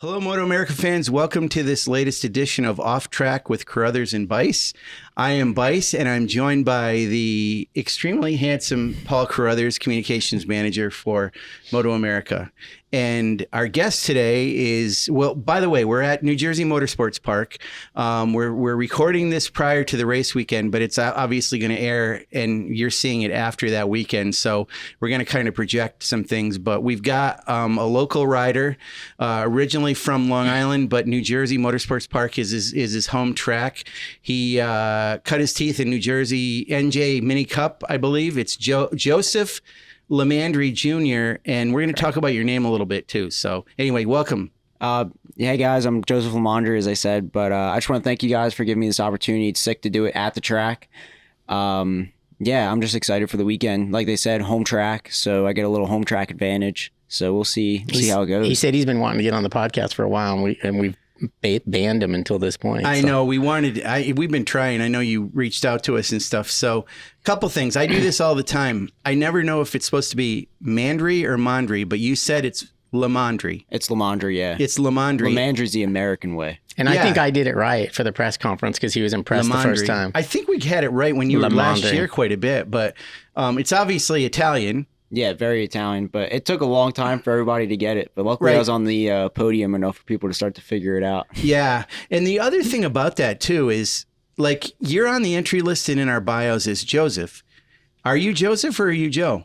Hello, MotoAmerica fans. Welcome to this latest edition of Off Track with Carruthers and Bice. I am Bice, and I'm joined by the extremely handsome Paul Carruthers, Communications Manager for MotoAmerica. And our guest today is, well, by the way, we're at New Jersey Motorsports Park. We're recording this prior to the race weekend, but it's obviously going to air, and you're seeing it after that weekend. So we're going to kind of project some things. But we've got a local rider, originally from Long Island, but New Jersey Motorsports Park is his home track. He cut his teeth in New Jersey NJ Mini Cup, I believe. It's Joseph LiMandri Jr., and we're going to talk about your name a little bit too. So anyway, welcome. Hey guys, I'm Joseph LiMandri, as I said, but I just want to thank you guys for giving me this opportunity. It's sick to do it at the track. I'm just excited for the weekend. Like they said, home track, so I get a little home track advantage. So we'll see how it goes. He said he's been wanting to get on the podcast for a while, and we've banned him until this point. I know we've been trying. I know you reached out to us and stuff. So a couple things. I do this all the time. I never know if it's supposed to be Mandri or Mondri, but you said it's LiMandri. It's LiMandri, yeah. It's LiMandri. LiMandri's the American way. And I think I did it right for the press conference because he was impressed LiMandri. the first time. I think we had it right when you were last year quite a bit, but it's obviously Italian. Yeah, very Italian, but it took a long time for everybody to get it. But luckily I was on the podium enough for people to start to figure it out. Yeah. And the other thing about that too is, like, you're on the entry list and in our bios as Joseph. Are you Joseph or are you Joe?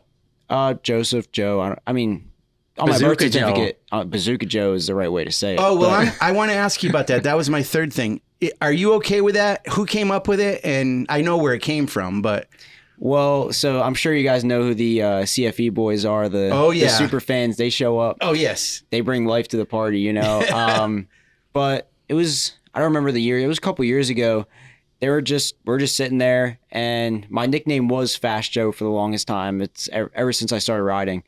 Joseph, Joe. On my birth certificate, Bazooka Joe is the right way to say it. Oh, well, I want to ask you about that. That was my third thing. Are you okay with that? Who came up with it? And I know where it came from, but... Well, so I'm sure you guys know who the CFE boys are. The super fans. They show up. Oh, yes. They bring life to the party, you know. But it was, I don't remember the year. It was a couple years ago. We're just sitting there, and my nickname was Fast Joe for the longest time. It's ever since I started riding.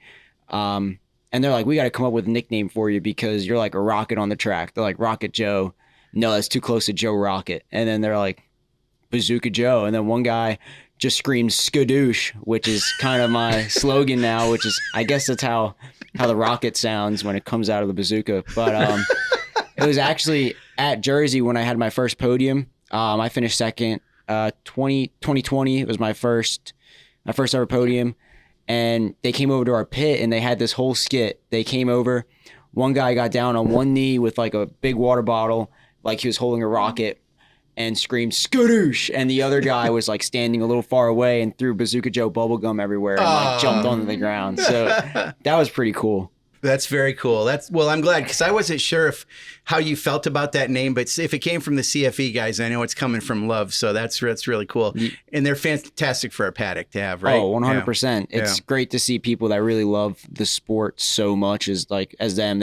And they're like, we got to come up with a nickname for you because you're like a rocket on the track. They're like, Rocket Joe. No, that's too close to Joe Rocket. And then they're like, Bazooka Joe. And then one guy just screamed skadoosh, which is kind of my slogan now, which is, I guess that's how the rocket sounds when it comes out of the bazooka. But it was actually at Jersey when I had my first podium. I finished second. 2020, it was my first ever podium. And they came over to our pit and they had this whole skit. They came over. One guy got down on one knee with like a big water bottle, like he was holding a rocket, and screamed skadoosh, and the other guy was like standing a little far away and threw Bazooka Joe bubblegum everywhere and like jumped onto the ground. So that was pretty cool. That's very cool. I'm glad, because I wasn't sure how you felt about that name, but if it came from the CFE guys, I know it's coming from love, so that's really cool. And they're fantastic for a paddock to have, right? Oh, 100%. Yeah. It's great to see people that really love the sport so much as them.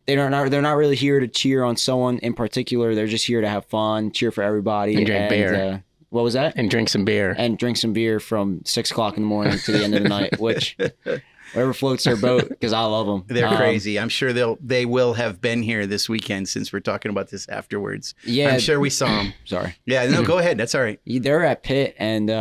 They're not really here to cheer on someone in particular. They're just here to have fun, cheer for everybody. And drink beer. What was that? And drink some beer. And drink some beer from 6 o'clock in the morning to the end of the night, which whatever floats their boat, because I love them. They're crazy. I'm sure they will have been here this weekend since we're talking about this afterwards. Yeah. I'm sure we saw them. Sorry. Yeah, no, go ahead. That's all right. They're at pit, and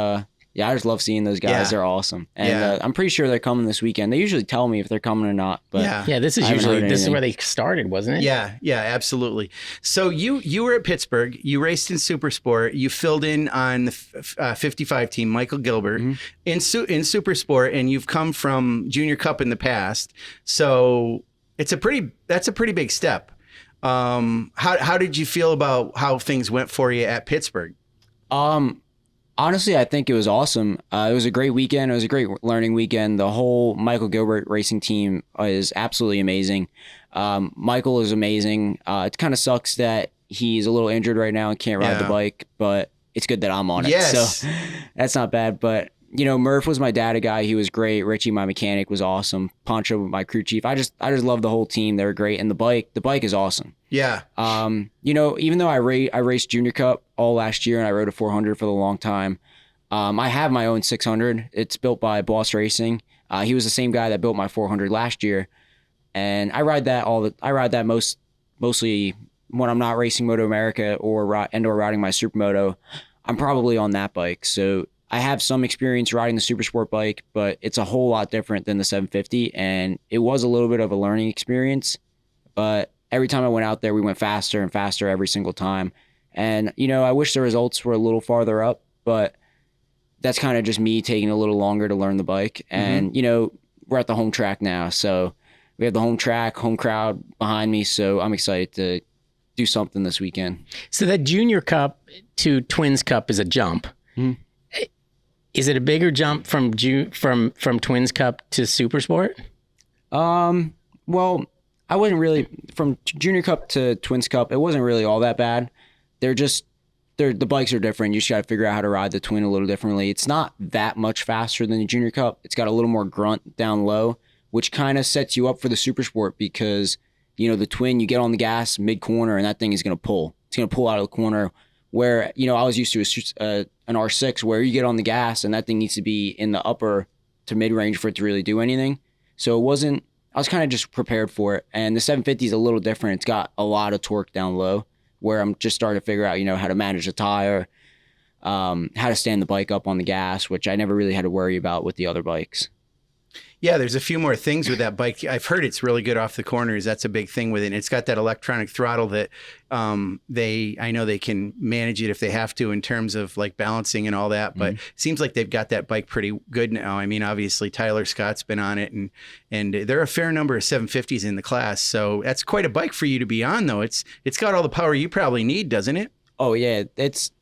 I just love seeing those guys. Yeah. They're awesome. And I'm pretty sure they're coming this weekend. They usually tell me if they're coming or not. But this is where they started, wasn't it? Yeah, absolutely. So you were at Pittsburgh. You raced in Supersport. You filled in on the 55 team, Michael Gilbert, in Supersport, and you've come from Junior Cup in the past. So that's a pretty big step. How did you feel about how things went for you at Pittsburgh? Honestly, I think it was awesome. It was a great weekend. It was a great learning weekend. The whole Michael Gilbert racing team is absolutely amazing. Michael is amazing. It kind of sucks that he's a little injured right now and can't ride the bike, but it's good that I'm on it. Yes. So that's not bad. But, you know, Murph was my data guy. He was great. Richie, my mechanic, was awesome. Pancho, my crew chief. I just love the whole team. They were great. And the bike is awesome. Yeah. You know, even though I raced Junior Cup all last year and I rode a 400 for the long time, I have my own 600. It's built by Boss Racing. He was the same guy that built my 400 last year, and I ride that mostly when I'm not racing MotoAmerica or riding my Supermoto. I'm probably on that bike, so I have some experience riding the Supersport bike, but it's a whole lot different than the 750, and it was a little bit of a learning experience. But every time I went out there, we went faster and faster every single time. And, you know, I wish the results were a little farther up, but that's kind of just me taking a little longer to learn the bike. And, you know, we're at the home track now. So we have the home track, home crowd behind me. So I'm excited to do something this weekend. So that Junior Cup to Twins Cup is a jump. Is it a bigger jump from Twins Cup to Supersport? Well, I wasn't really from Junior Cup to Twins Cup. It wasn't really all that bad. The bikes are different. You just got to figure out how to ride the Twin a little differently. It's not that much faster than the Junior Cup. It's got a little more grunt down low, which kind of sets you up for the Supersport because, you know, the Twin, you get on the gas mid corner and that thing is going to pull. It's going to pull out of the corner where, you know, I was used to an R6 where you get on the gas and that thing needs to be in the upper to mid range for it to really do anything. So I was kind of just prepared for it. And the 750 is a little different. It's got a lot of torque down low where I'm just starting to figure out, you know, how to manage the tire, how to stand the bike up on the gas, which I never really had to worry about with the other bikes. Yeah, there's a few more things with that bike. I've heard it's really good off the corners. That's a big thing with it. And it's got that electronic throttle that I know they can manage it if they have to in terms of like balancing and all that. But it seems like they've got that bike pretty good now. I mean, obviously Tyler Scott's been on it, and there are a fair number of 750s in the class. So that's quite a bike for you to be on, though. It's got all the power you probably need, doesn't it? Oh yeah, it's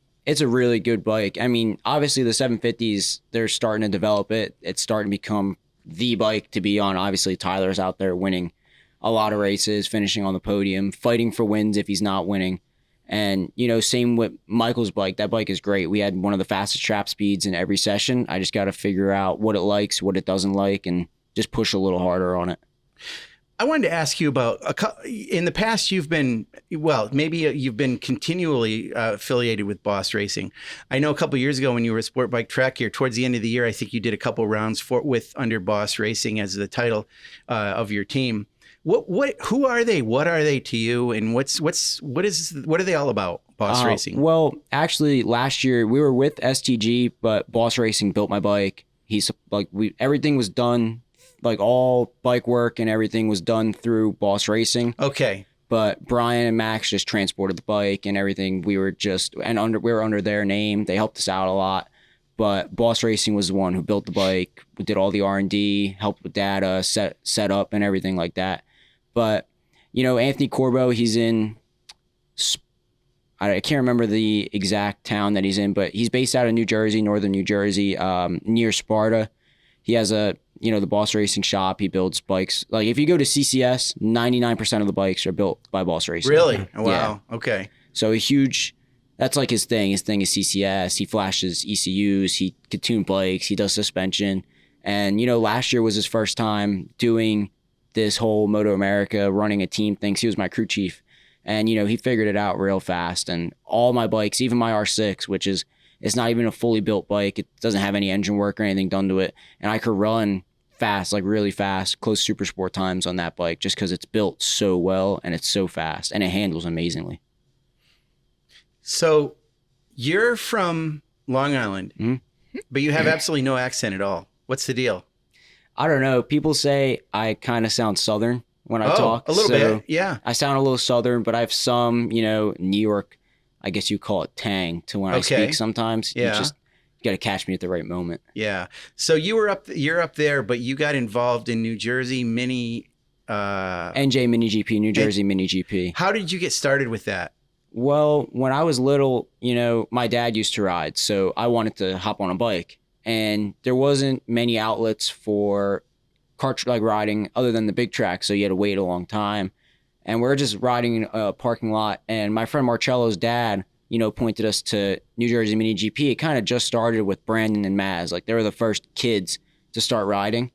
a really good bike. I mean, obviously the 750s, they're starting to develop it. It's starting to become the bike to be on. Obviously Tyler's out there winning a lot of races, finishing on the podium, fighting for wins if he's not winning. And, you know, same with Michael's bike. That bike is great. We had one of the fastest trap speeds in every session. I just got to figure out what it likes, what it doesn't like, and just push a little harder on it. I wanted to ask you about, in the past, you've been continually affiliated with Boss Racing. I know a couple of years ago when you were a sport bike track here, towards the end of the year, I think you did a couple rounds under Boss Racing as the title of your team. Who are they? What are they to you? And what are they all about, Boss Racing? Well, actually, last year we were with STG, but Boss Racing built my bike. Everything was done. Like all bike work and everything was done through Boss Racing. Okay. But Brian and Max just transported the bike and everything. We were under their name. They helped us out a lot. But Boss Racing was the one who built the bike, did all the R&D, helped with data, set up and everything like that. But, you know, Anthony Corbo, he's in, I can't remember the exact town that he's in, but he's based out of New Jersey, northern New Jersey, near Sparta. He has the Boss Racing shop. He builds bikes. Like if you go to CCS, 99% of the bikes are built by Boss Racing. Really? Wow. Yeah. Okay. So that's like his thing. His thing is CCS. He flashes ECUs. He can tune bikes. He does suspension. And, you know, last year was his first time doing this whole MotoAmerica, running a team thing. He was my crew chief. And, you know, he figured it out real fast. And all my bikes, even my R6, which is, it's not even a fully built bike. It doesn't have any engine work or anything done to it. And I could run fast, like really fast, close Supersport times on that bike just because it's built so well and it's so fast and it handles amazingly. So you're from Long Island, but you have absolutely no accent at all. What's the deal? I don't know. People say I kind of sound Southern when I talk. A little bit, yeah. I sound a little Southern, but I have some, you know, New York, I guess you call it tang to when I speak sometimes. Yeah. You got to catch me at the right moment. Yeah. So you're up there, but you got involved in New Jersey Mini NJ Mini GP, New Jersey Mini GP. How did you get started with that? Well, when I was little, you know, my dad used to ride, so I wanted to hop on a bike. And there wasn't many outlets for kart like riding other than the big track, so you had to wait a long time. And we're just riding in a parking lot, and my friend Marcello's dad, you know, pointed us to New Jersey Mini GP. It kind of just started with Brandon and Maz. Like, they were the first kids to start riding.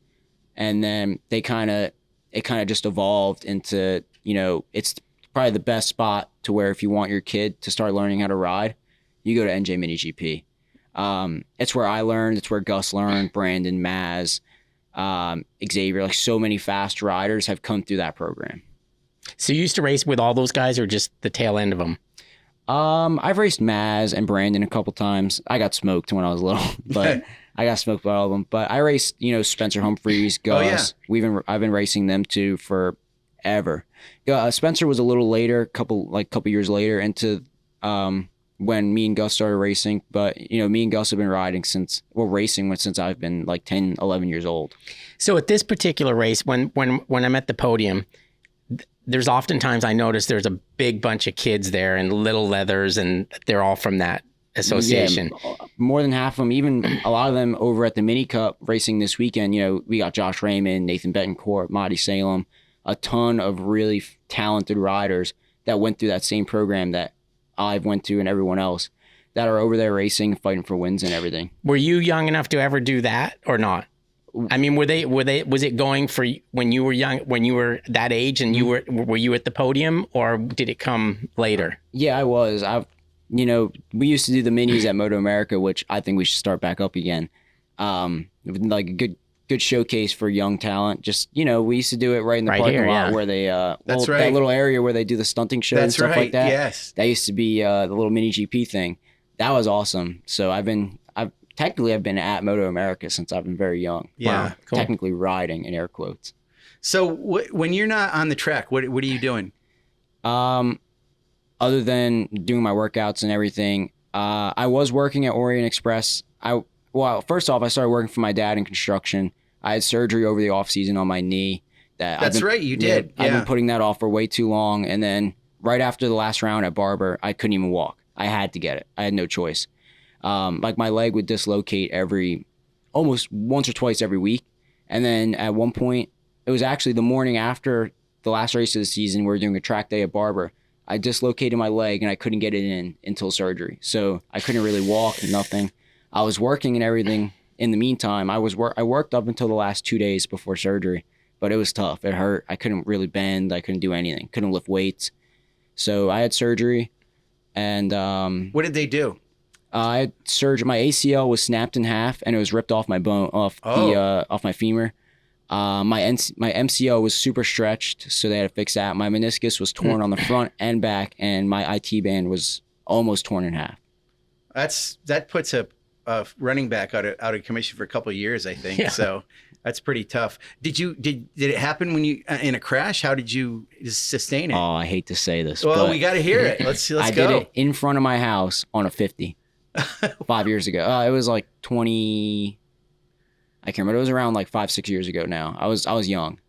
And then it kind of just evolved into, you know, it's probably the best spot to where if you want your kid to start learning how to ride, you go to NJ Mini GP. It's where I learned. It's where Gus learned, Brandon, Maz, Xavier. Like, so many fast riders have come through that program. So you used to race with all those guys or just the tail end of them? I've raced Maz and Brandon a couple times. I got smoked when I was little, but I got smoked by all of them. But I raced, you know, Spencer Humphreys, Gus. Oh, yeah. I've been racing them too for ever. Spencer was a little later, couple years later into when me and Gus started racing. But, me and Gus have been racing since I've been like 10, 11 years old. So at this particular race, when I'm at the podium, there's oftentimes I notice there's a big bunch of kids there and little leathers, and they're all from that association. Yeah, more than half of them, even a lot of them over at the Mini Cup racing this weekend. We got Josh Raymond, Nathan Betancourt, Marty Salem, a ton of really talented riders that went through that same program that I've went to and everyone else that are over there racing, fighting for wins and everything. Were you young enough to ever do that or not? I mean, was it going for when you were young, when you were that age and were you at the podium, or did it come later? Yeah, I was. We used to do the minis at MotoAmerica, which I think we should start back up again. Like a good showcase for young talent. Just, we used to do it right in the parking lot where they, That's right. that little area where they do the stunting show and stuff like that. Yes. That used to be the little mini GP thing. That was awesome. So I've been at MotoAmerica since I've been very young. Yeah. Wow. Cool. Technically riding in air quotes. So when you're not on the track, what are you doing? Other than doing my workouts and everything, I was working at Orient Express. First off, I started working for my dad in construction. I had surgery over the off season on my knee. That's right, you did. I've been putting that off for way too long. And then right after the last round at Barber, I couldn't even walk. I had to get it. I had no choice. Like my leg would dislocate almost once or twice every week. And then at one point, it was actually the morning after the last race of the season, we were doing a track day at Barber. I dislocated my leg and I couldn't get it in until surgery. So I couldn't really walk, nothing. I was working and everything in the meantime. I worked up until the last 2 days before surgery, but it was tough. It hurt. I couldn't really bend. I couldn't do anything. Couldn't lift weights. So I had surgery, and what did they do? I had surgery. My ACL was snapped in half, and it was ripped off my bone, off my femur. My MCL was super stretched, so they had to fix that. My meniscus was torn on the front and back, and my IT band was almost torn in half. That puts a running back out of commission for a couple of years, I think. Yeah. So that's pretty tough. Did it happen when you in a crash? How did you sustain it? Oh, I hate to say this. Well, we got to hear it. Let's go. I did it in front of my house on a 50 5 years ago. It was like 20. I can't remember. It was around like 5-6 years ago now. I was young.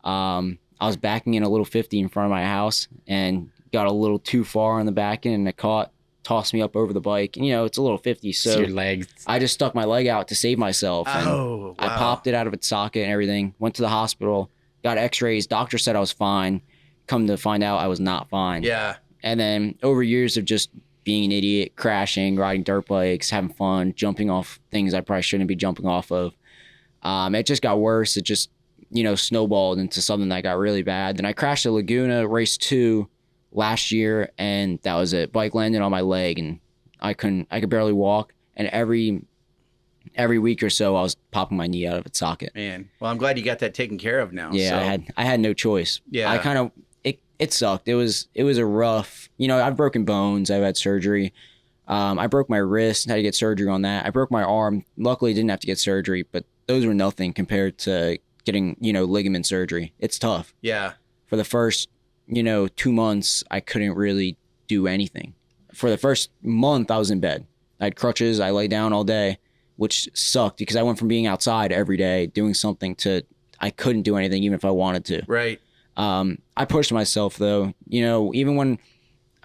I was backing in a little 50 in front of my house and got a little too far on the back end, and it tossed me up over the bike. And, it's a little 50, so your legs. I just stuck my leg out to save myself. And wow. I popped it out of its socket and everything. Went to the hospital, got x-rays. Doctor said I was fine. Come to find out I was not fine. Yeah. And then over years of just being an idiot, crashing, riding dirt bikes, having fun, jumping off things I probably shouldn't be jumping off of. It just got worse. It just, snowballed into something that got really bad. Then I crashed at Laguna race 2 last year, and that was it. Bike landed on my leg, and I could barely walk. And every week or so, I was popping my knee out of its socket. Man, well, I'm glad you got that taken care of now. Yeah, so. I had no choice. Yeah, I kind of it sucked. It was a rough. I've broken bones. I've had surgery. I broke my wrist. Had to get surgery on that. I broke my arm. Luckily, didn't have to get surgery, but those were nothing compared to getting, ligament surgery. It's tough. Yeah. For the first, 2 months, I couldn't really do anything. For the first month, I was in bed. I had crutches. I lay down all day, which sucked because I went from being outside every day, doing something, to I couldn't do anything even if I wanted to. Right. I pushed myself, though. Even when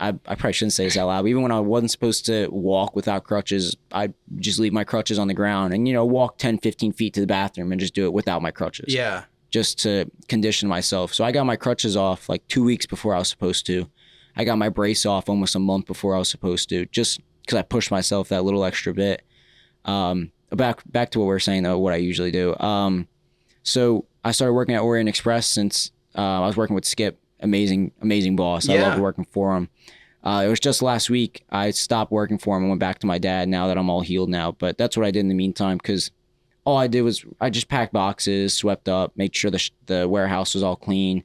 I probably shouldn't say this out loud, but even when I wasn't supposed to walk without crutches, I'd just leave my crutches on the ground and, walk 10, 15 feet to the bathroom and just do it without my crutches. Yeah. Just to condition myself. So I got my crutches off like 2 weeks before I was supposed to. I got my brace off almost a month before I was supposed to, just because I pushed myself that little extra bit. Back to what we were saying, though, what I usually do. So I started working at Orient Express since I was working with Skip. Amazing boss. I loved working for him. It was just last week I stopped working for him and went back to my dad now that I'm all healed now. But that's what I did in the meantime, because all I did was I just packed boxes, swept up, made sure the warehouse was all clean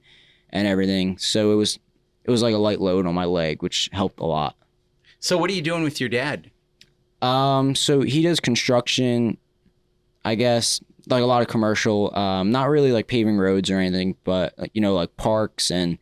and everything. So it was like a light load on my leg, which helped a lot. So what are you doing with your dad? So he does construction, I guess. like a lot of commercial, not really like paving roads or anything, but like, like parks and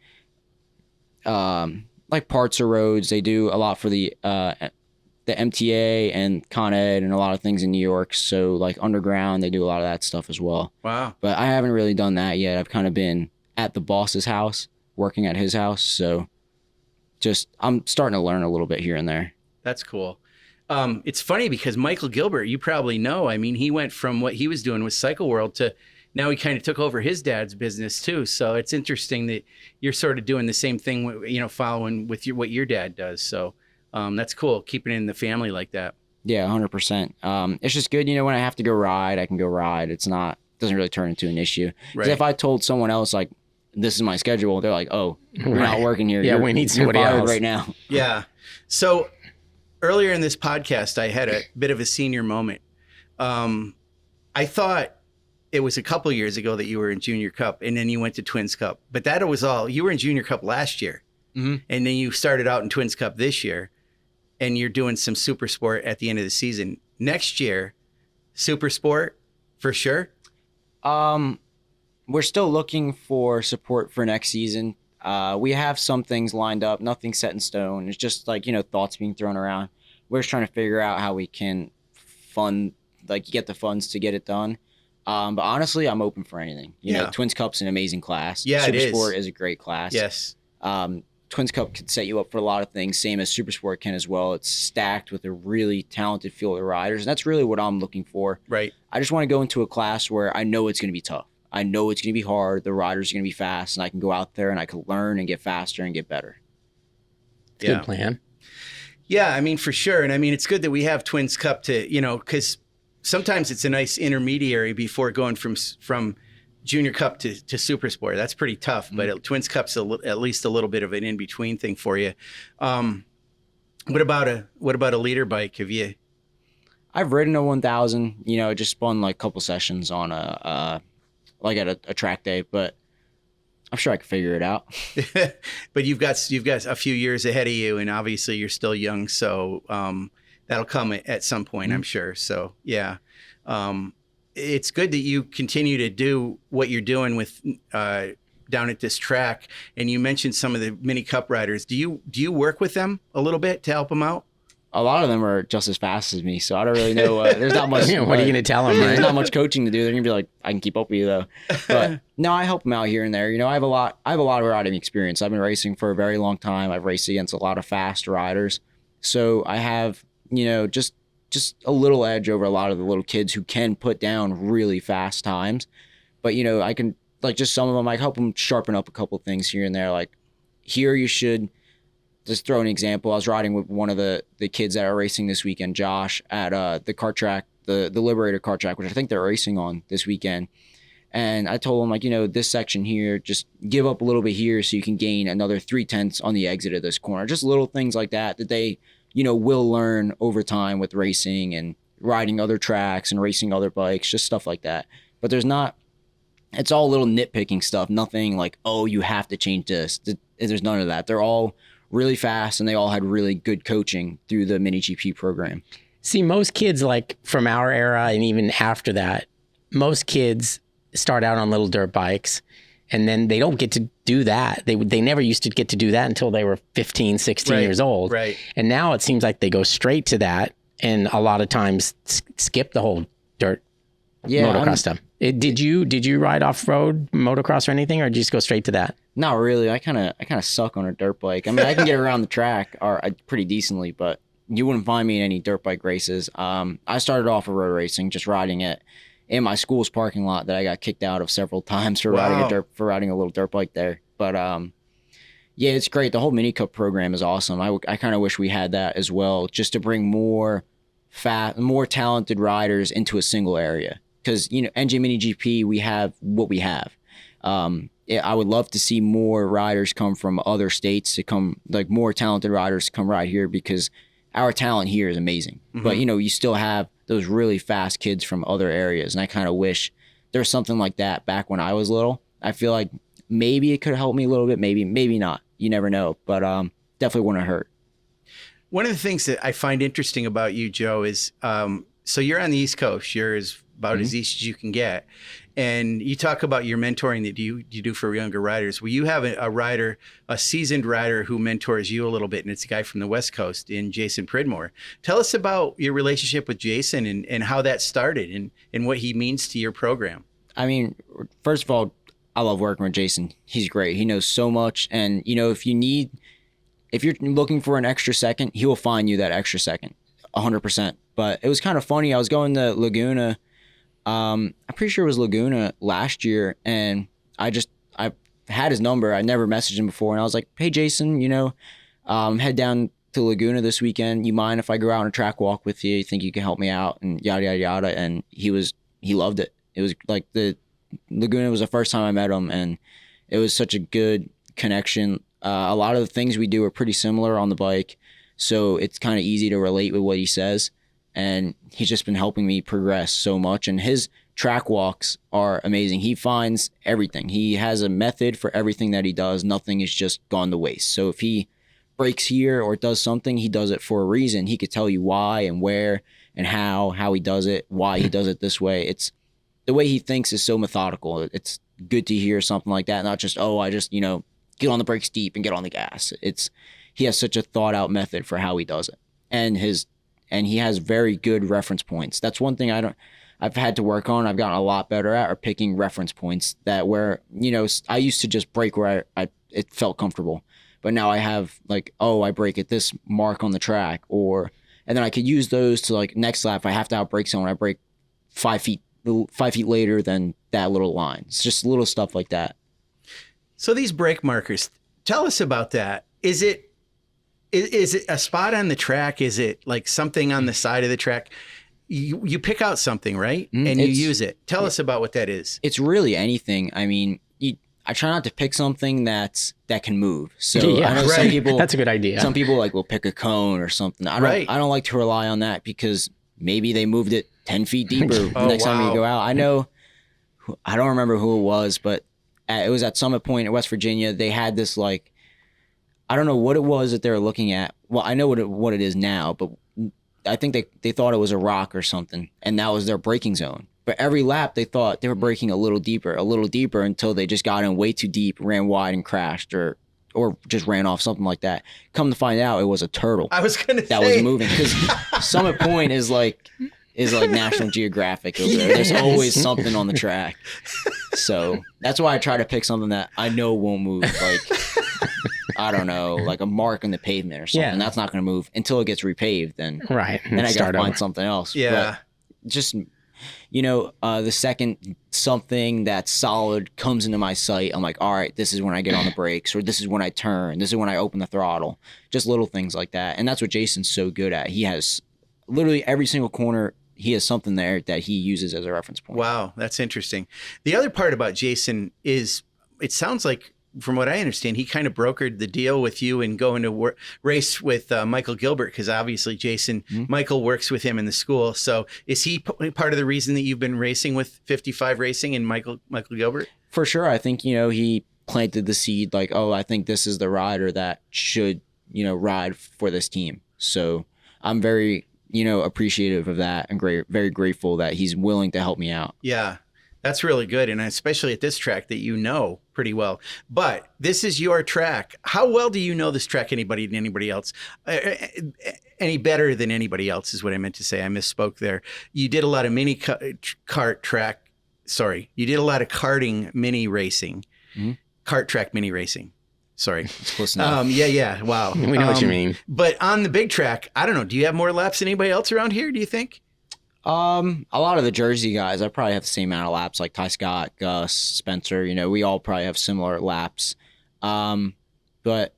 like parts of roads. They do a lot for the MTA and Con Ed and a lot of things in New York. So like underground, they do a lot of that stuff as well. Wow. But I haven't really done that yet. I've kind of been at the boss's house, working at his house. So I'm starting to learn a little bit here and there. That's cool. It's funny because Michael Gilbert, you probably know, I mean, he went from what he was doing with Cycle World to now he kind of took over his dad's business too. So it's interesting that you're sort of doing the same thing, following with what your dad does. So that's cool, keeping it in the family like that. Yeah, 100%. It's just good, when I have to go ride, I can go ride. Doesn't really turn into an issue. Because if I told someone else, like, this is my schedule, they're like, oh, you're not working here. Yeah, we need somebody else right now. Yeah. So earlier in this podcast, I had a bit of a senior moment. I thought it was a couple years ago that you were in Junior Cup and then you went to Twins Cup. But that was all. You were in Junior Cup last year. Mm-hmm. And then you started out in Twins Cup this year. And you're doing some Supersport at the end of the season. Next year, Supersport for sure? We're still looking for support for next season. We have some things lined up, nothing set in stone. It's just like, thoughts being thrown around. We're just trying to figure out how we can get the funds to get it done. But honestly, I'm open for anything. Twins Cup's an amazing class. Yeah, Supersport is a great class. Yes. Twins Cup could set you up for a lot of things, same as Supersport can as well. It's stacked with a really talented field of riders, and that's really what I'm looking for. Right. I just want to go into a class where I know it's going to be tough. I know it's going to be hard. The riders are going to be fast, and I can go out there and I can learn and get faster and get better. Good plan. Yeah, I mean, for sure. And I mean, it's good that we have Twins Cup to, because sometimes it's a nice intermediary before going from Junior Cup to Supersport. That's pretty tough, but Twins Cup's at least a little bit of an in-between thing for you. What about a leader bike? I've ridden a 1000, just spun like a couple sessions on at a track day, but I'm sure I can figure it out. But you've got a few years ahead of you, and obviously you're still young, so that'll come at some point, I'm sure. So yeah. It's good that you continue to do what you're doing with down at this track. And you mentioned some of the mini cup riders. Do you work with them a little bit to help them out? A lot of them are just as fast as me, so I don't really know. There's not much. What are you going to tell them? Right? There's not much coaching to do. They're going to be like, I can keep up with you though. But no, I help them out here and there. I have a lot of riding experience. I've been racing for a very long time. I've raced against a lot of fast riders, so I have just a little edge over a lot of the little kids who can put down really fast times. But, I can, like, just some of them, I help them sharpen up a couple things here and there. Like, here you should, just throw an example. I was riding with one of the kids that are racing this weekend, Josh, at the kart track, the Liberator kart track, which I think they're racing on this weekend. And I told him, like, this section here, just give up a little bit here so you can gain another 3/10 on the exit of this corner. Just little things like that they will learn over time with racing and riding other tracks and racing other bikes, just stuff like that. But it's all little nitpicking stuff. Nothing like, oh, you have to change this. There's none of that. They're all really fast and they all had really good coaching through the mini GP program. See, most kids, like from our era and even after that, most kids start out on little dirt bikes. And then they don't get to do that. They never used to get to do that until they were 15, 16 years old. Right. And now it seems like they go straight to that and a lot of times skip the whole dirt motocross stuff. Did you ride off-road motocross or anything, or did you just go straight to that? Not really. I kind of suck on a dirt bike. I mean, I can get around the track pretty decently, but you wouldn't find me in any dirt bike races. I started off with road racing, just riding it in my school's parking lot that I got kicked out of several times for riding a little dirt bike there. But yeah, it's great. The whole mini cup program is awesome. I kind of wish we had that as well, just to bring more talented riders into a single area. Because NJ Mini GP, we have what we have. I would love to see more riders come from other states to come, like more talented riders to come ride here, because our talent here is amazing. Mm-hmm. But you still have those really fast kids from other areas, and I kind of wish there was something like that back when I was little. I feel like maybe it could help me a little bit, maybe not. You never know, but definitely wouldn't hurt. One of the things that I find interesting about you, Joe, is so you're on the East Coast. You're as about as easy as you can get. And you talk about your mentoring that you do for younger riders. Well, you have a rider, a seasoned rider who mentors you a little bit, and it's a guy from the West Coast, in Jason Pridmore. Tell us about your relationship with Jason and how that started and what he means to your program. I mean, first of all, I love working with Jason. He's great. He knows so much. And, if you're looking for an extra second, he will find you that extra second, 100%. But it was kind of funny. I was going to Laguna. I'm pretty sure it was Laguna last year. And I had his number. I never messaged him before. And I was like, hey, Jason, head down to Laguna this weekend. You mind if I go out on a track walk with you? You think you can help me out? And yada, yada, yada. And he loved it. It was like the Laguna was the first time I met him, and it was such a good connection. A lot of the things we do are pretty similar on the bike, so it's kind of easy to relate with what he says. And he's just been helping me progress so much. And his track walks are amazing. He finds everything. He has a method for everything that he does. Nothing is just gone to waste. So if he breaks here or does something, he does it for a reason. He could tell you why and where and how he does it, why he does it this way. It's the way he thinks is so methodical. It's good to hear something like that, not just, I just, get on the brakes deep and get on the gas. He has such a thought out method for how he does it. And he has very good reference points. That's one thing I've had to work on. I've gotten a lot better at, are picking reference points that where, I used to just brake where it felt comfortable. But now I have I brake at this mark on the track, and then I could use those to next lap. If I have to outbrake someone, I brake 5 feet later than that little line. It's just little stuff like that. So these brake markers, tell us about that. Is it a spot on the track? Is it like something on the side of the track? You pick out something, right? And you use it. Tell us about what that is. It's really anything. I mean, I try not to pick something that can move. So I know some people, that's a good idea. Some people will pick a cone or something. I don't like to rely on that, because maybe they moved it 10 feet deeper next time you go out. I know, I don't remember who it was, but it was at Summit Point in West Virginia. They had this I don't know what it was that they were looking at. Well, I know what it is now, but I think they thought it was a rock or something, and that was their braking zone. But every lap they thought they were braking a little deeper until they just got in way too deep, ran wide and crashed, or just ran off, something like that. Come to find out, it was a turtle. I was going to say. That was moving, because Summit Point is like National Geographic over there. There's always something on the track. So that's why I try to pick something that I know won't move. I don't know, like a mark on the pavement or something. Yeah. That's not going to move until it gets repaved. Then I got to find something else. Yeah. But just, the second something that's solid comes into my sight, I'm like, all right, this is when I get on the brakes, or this is when I turn, this is when I open the throttle. Just little things like that. And that's what Jason's so good at. He has literally every single corner, he has something there that he uses as a reference point. Wow, that's interesting. The other part about Jason is, it sounds like, from what I understand, he kind of brokered the deal with you and going to race with Michael Gilbert, because obviously Michael works with him in the school. So is he part of the reason that you've been racing with 55 Racing and Michael Gilbert? For sure. I think, he planted the seed, I think this is the rider that should, ride for this team. So I'm very, appreciative of that, and very grateful that he's willing to help me out. Yeah. That's really good, and especially at this track that you know pretty well. But this is your track. How well do you know this track anybody else? Any better than anybody else is what I meant to say. I misspoke there. You did a lot of You did a lot of karting mini racing, kart track mini racing. Sorry. It's close enough. Yeah. Wow. We know what you mean. But on the big track, I don't know. Do you have more laps than anybody else around here, do you think? A lot of the Jersey guys, I probably have the same amount of laps, like Ty Scott, Gus, Spencer. We all probably have similar laps. But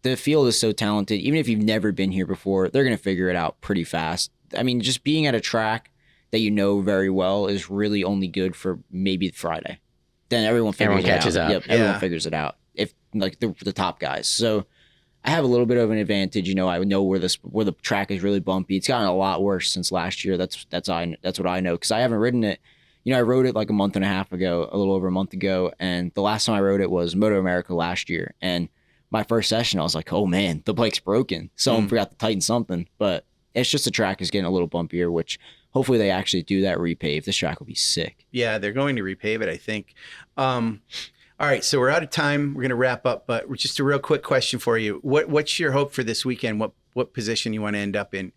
the field is so talented. Even if you've never been here before, they're going to figure it out pretty fast. I mean, just being at a track that you know very well is really only good for maybe Friday. Then everyone catches up. Yep, everyone figures it out. If the top guys. So I have a little bit of an advantage. I know where the track is really bumpy. It's gotten a lot worse since last year. That's what I know, because I haven't ridden it. I rode it like a month and a half ago, a little over a month ago, and the last time I rode it was MotoAmerica last year. And my first session, I was like, oh man, the bike's broken. Someone forgot to tighten something, but it's just the track is getting a little bumpier, which hopefully they actually do that repave. This track will be sick. Yeah, they're going to repave it, I think. All right, so we're out of time. We're going to wrap up, but just a real quick question for you. What's your hope for this weekend? What position you want to end up in?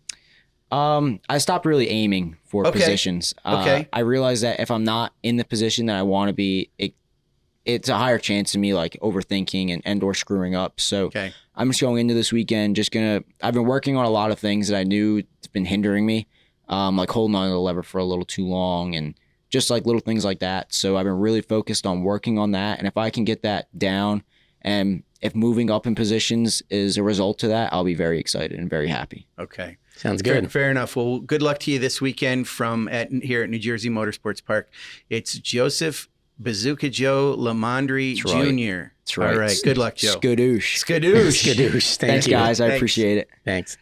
I stopped really aiming for positions. Okay. I realized that if I'm not in the position that I want to be, it's a higher chance of me like overthinking and or screwing up. So I'm just going into this weekend, I've been working on a lot of things that I knew it's been hindering me, like holding on to the lever for a little too long and just like little things like that. So I've been really focused on working on that. And if I can get that down and if moving up in positions is a result to that, I'll be very excited and very happy. Okay. Sounds good. Fair enough. Well, good luck to you this weekend here at New Jersey Motorsports Park. It's Joseph Bazooka Joe LiMandri Jr. That's right. All right. Good luck, Joe. Skadoosh. Skadoosh. Skadoosh. Thanks, you. guys. I appreciate it. Thanks.